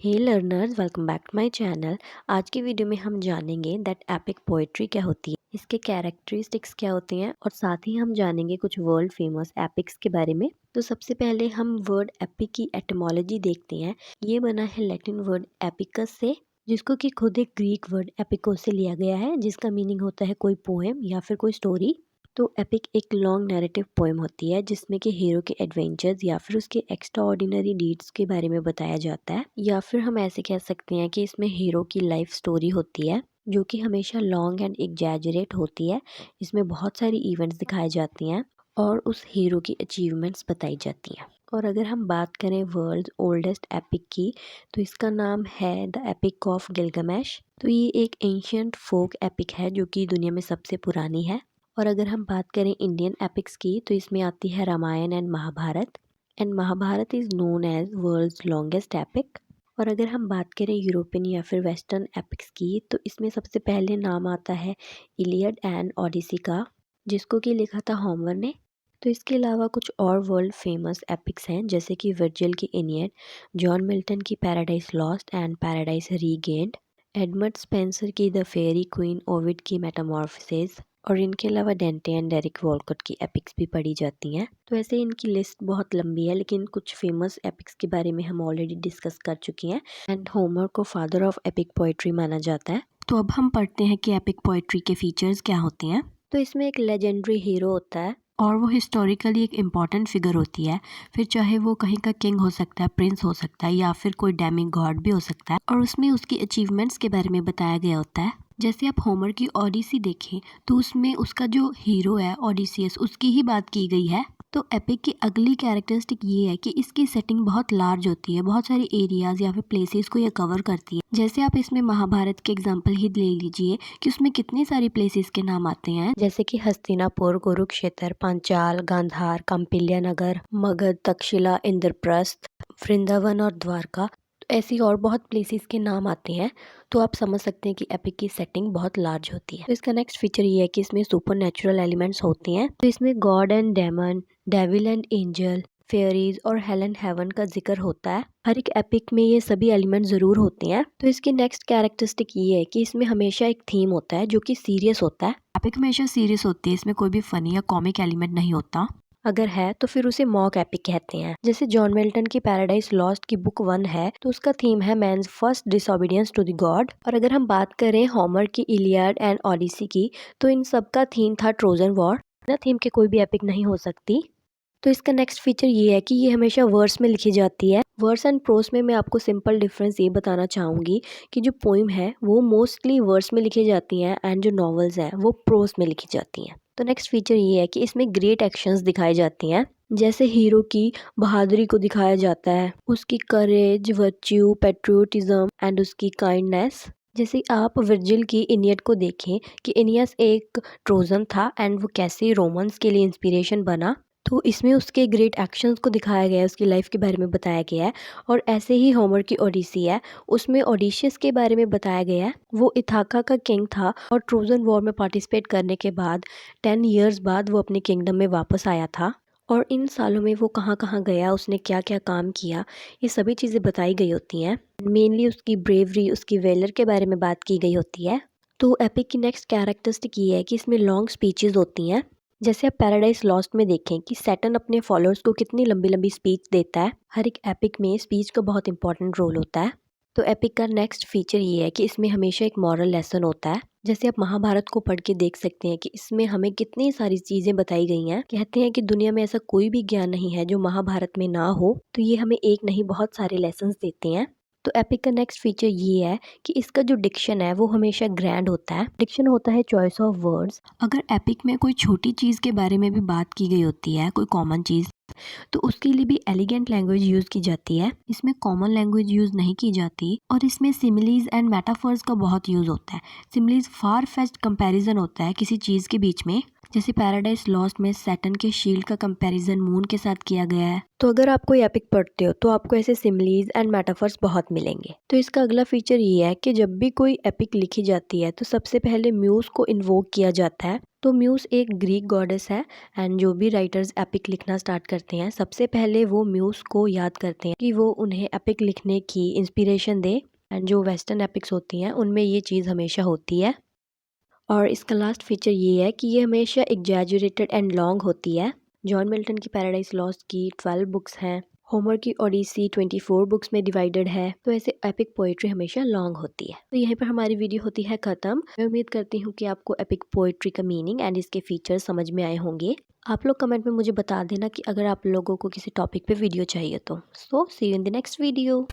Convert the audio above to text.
Hey learners, welcome back to my channel. आज की video में हम जानेंगे दैट एपिक पोएट्री क्या होती है, इसके कैरेक्टरिस्टिक्स क्या होती हैं और साथ ही हम जानेंगे कुछ वर्ल्ड फेमस एपिक्स के बारे में। तो सबसे पहले हम वर्ड एपिक की एटिमोलॉजी देखते हैं। ये बना है लैटिन वर्ड एपिकस से, जिसको कि खुद एक ग्रीक वर्ड एपिको से लिया गया है, जिसका मीनिंग होता है कोई पोएम या फिर कोई स्टोरी। तो एपिक एक लॉन्ग नैरेटिव पोएम होती है जिसमें कि हीरो के एडवेंचर्स या फिर उसके एक्स्ट्रा ऑर्डिनरी डीड्स के बारे में बताया जाता है, या फिर हम ऐसे कह सकते हैं कि इसमें हीरो की लाइफ स्टोरी होती है जो कि हमेशा लॉन्ग एंड एग्जैजरेट होती है। इसमें बहुत सारी इवेंट्स दिखाई जाती हैं और उस हीरो की अचीवमेंट्स बताई जाती हैं। और अगर हम बात करें वर्ल्ड ओल्डेस्ट एपिक की, तो इसका नाम है द एपिक ऑफ गिलगमेश। तो ये एक एंशियंट फोक एपिक है जो कि दुनिया में सबसे पुरानी है। और अगर हम बात करें इंडियन एपिक्स की, तो इसमें आती है Ramayana and Mahabharata. And Mahabharata is known as world's longest epic. और अगर हम बात करें यूरोपियन या फिर वेस्टर्न एपिक्स की, तो इसमें सबसे पहले नाम आता है इलियड एंड ओडिसी का, जिसको कि लिखा था होमर ने। तो इसके अलावा कुछ और वर्ल्ड फेमस एपिक्स हैं, जैसे कि वर्जिल की इनियड, जॉन मिल्टन की Paradise lost and paradise regained, Edmund Spenser की द फेयरी क्वीन, ओविड की मेटामॉर्फोसिस, और इनके अलावा डेंटे एंड डेरिक वॉलकॉट की एपिक्स भी पढ़ी जाती हैं। तो ऐसे इनकी लिस्ट बहुत लंबी है, लेकिन कुछ फेमस एपिक्स के बारे में हम ऑलरेडी डिस्कस कर चुकी हैं। एंड होमर को फादर ऑफ एपिक पोएट्री माना जाता है। तो अब हम पढ़ते हैं कि एपिक पोएट्री के फीचर्स क्या होते हैं। तो इसमें एक लेजेंडरी हीरो होता है और वो हिस्टोरिकली एक इम्पॉर्टेंट फिगर होती है। फिर चाहे वो कहीं का किंग हो सकता है, प्रिंस हो सकता है, या फिर कोई डेमी गॉड भी हो सकता है। और उसमें उसकी अचीवमेंट्स के बारे में बताया गया होता है। जैसे आप होमर की ओडिसी देखें तो उसमें उसका जो हीरो है ओडिसियस, उसकी ही बात की गई है। तो एपिक की अगली कैरेक्टरिस्टिक ये है कि इसकी सेटिंग बहुत लार्ज होती है, बहुत सारे एरियाज या फिर प्लेसेस को ये कवर करती है। जैसे आप इसमें महाभारत के एग्जांपल ही ले लीजिए कि उसमें कितने सारे प्लेसेस के नाम आते हैं, जैसे कि हस्तिनापुर, कुरुक्षेत्र, पांचाल, गांधार, कौंपिल्य नगर, मगध, तक्षशिला, इंद्रप्रस्थ, वृंदावन और द्वारका। तो ऐसी और बहुत प्लेसेस के नाम आते हैं। तो आप समझ सकते हैं कि एपिक की सेटिंग बहुत लार्ज होती है। तो इसका नेक्स्ट फीचर ये है कि इसमें सुपर नेचुरल एलिमेंट्स होते हैं। तो इसमें god and demon, devil and angel, fairies और हेल एंड हेवन का जिक्र होता है। हर एक एपिक में ये सभी एलिमेंट जरूर होते हैं। तो इसकी नेक्स्ट कैरेक्टरिस्टिक ये है कि इसमें हमेशा एक थीम होता है जो कि सीरियस होता है। एपिक हमेशा सीरियस होती है, इसमें कोई भी फनी या कॉमिक एलिमेंट नहीं होता। अगर है तो फिर उसे मॉक एपिक कहते हैं। जैसे जॉन मिल्टन की पैराडाइज लॉस्ट की बुक 1 है, तो उसका थीम है man's first disobedience to the god. और अगर हम बात करें होमर की इलियड एंड ओडिसी की, तो इन सब का थीम था ट्रोजन वॉर। बिना थीम के कोई भी एपिक नहीं हो सकती। तो इसका नेक्स्ट फीचर ये है कि ये हमेशा वर्स में लिखी जाती है। वर्स एंड प्रोस में मैं आपको सिंपल डिफरेंस ये बताना चाहूँगी कि जो पोइम है वो मोस्टली वर्स में लिखी जाती हैं एंड जो नॉवेल्स हैं वो प्रोस में लिखी जाती हैं। तो नेक्स्ट फीचर ये है कि इसमें ग्रेट एक्शंस दिखाई जाती हैं। जैसे हीरो की बहादुरी को दिखाया जाता है, उसकी करेज, वर्च्यू, पेट्रियोटिज्म एंड उसकी काइंडनेस। जैसे आप वर्जिल की इनियड को देखें कि इनियस एक ट्रोजन था एंड वो कैसे रोमन्स के लिए इंस्पिरेशन बना। तो इसमें उसके ग्रेट एक्शंस को दिखाया गया है, उसकी लाइफ के बारे में बताया गया है। और ऐसे ही होमर की ओडिसी है, उसमें ओडिशियस के बारे में बताया गया है। वो इथाका का किंग था और ट्रोजन वॉर में पार्टिसिपेट करने के बाद 10 ईयर्स बाद वो अपने किंगडम में वापस आया था। और इन सालों में वो कहाँ कहाँ गया, उसने क्या क्या काम किया, ये सभी चीज़ें बताई गई होती हैं। मेनली उसकी ब्रेवरी, उसकी वेलर के बारे में बात की गई होती है। तो एपिक की नेक्स्ट कैरेक्टरिस्टिक ये है कि इसमें लॉन्ग स्पीचेस होती हैं। जैसे आप पैराडाइज लॉस्ट में देखें कि सैटर्न अपने फॉलोअर्स को कितनी लंबी लंबी स्पीच देता है। हर एक एपिक में स्पीच का बहुत इंपॉर्टेंट रोल होता है। तो एपिक का नेक्स्ट फीचर ये है कि इसमें हमेशा एक मॉरल लेसन होता है। जैसे आप महाभारत को पढ़ के देख सकते हैं कि इसमें हमें कितनी सारी चीज़ें बताई गई हैं। कहते हैं कि दुनिया में ऐसा कोई भी ज्ञान नहीं है जो महाभारत में ना हो। तो ये हमें एक नहीं बहुत सारे लेसन्स देते हैं। तो एपिक का नेक्स्ट फीचर ये है कि इसका जो डिक्शन है वो हमेशा ग्रैंड होता है। डिक्शन होता है चॉइस ऑफ वर्ड्स। अगर एपिक में कोई छोटी चीज़ के बारे में भी बात की गई होती है, कोई कॉमन चीज़, तो उसके लिए भी एलिगेंट लैंग्वेज यूज़ की जाती है। इसमें कॉमन लैंग्वेज यूज़ नहीं की जाती। और इसमें सिमिलीज एंड मेटाफर्स का बहुत यूज़ होता है। सिमिलीज फार फेच्ड कंपैरिजन होता है किसी चीज़ के बीच में। जैसे पैराडाइज लॉस्ट में सैटर्न के शील्ड का कंपैरिजन मून के साथ किया गया है। तो अगर आप कोई एपिक पढ़ते हो तो आपको ऐसे सिमिलीज एंड मेटाफर्स बहुत मिलेंगे। तो इसका अगला फीचर ये है कि जब भी कोई एपिक लिखी जाती है तो सबसे पहले म्यूज को इन्वोक किया जाता है। तो म्यूज एक ग्रीक गॉडेस है एंड जो भी राइटर्स एपिक लिखना स्टार्ट करते हैं सबसे पहले वो म्यूज को याद करते हैं कि वो उन्हें एपिक लिखने की इंस्पिरेशन दे। एंड जो वेस्टर्न एपिक्स होती हैं उनमें ये चीज़ हमेशा होती है। और इसका लास्ट फीचर ये है कि ये हमेशा एग्जैजुरेटेड एंड लॉन्ग होती है। जॉन मिल्टन की पैराडाइज लॉस्ट की 12 बुक्स हैं। होमर की ओडिसी 24 बुक्स में डिवाइडेड है। तो ऐसे एपिक पोइट्री हमेशा लॉन्ग होती है। तो यहीं पर हमारी वीडियो होती है ख़त्म। मैं उम्मीद करती हूँ कि आपको एपिक पोइट्री का मीनिंग एंड इसके फीचर्स समझ में आए होंगे। आप लोग कमेंट में मुझे बता देना कि अगर आप लोगों को किसी टॉपिक पे वीडियो चाहिए तो। So see you in the next video.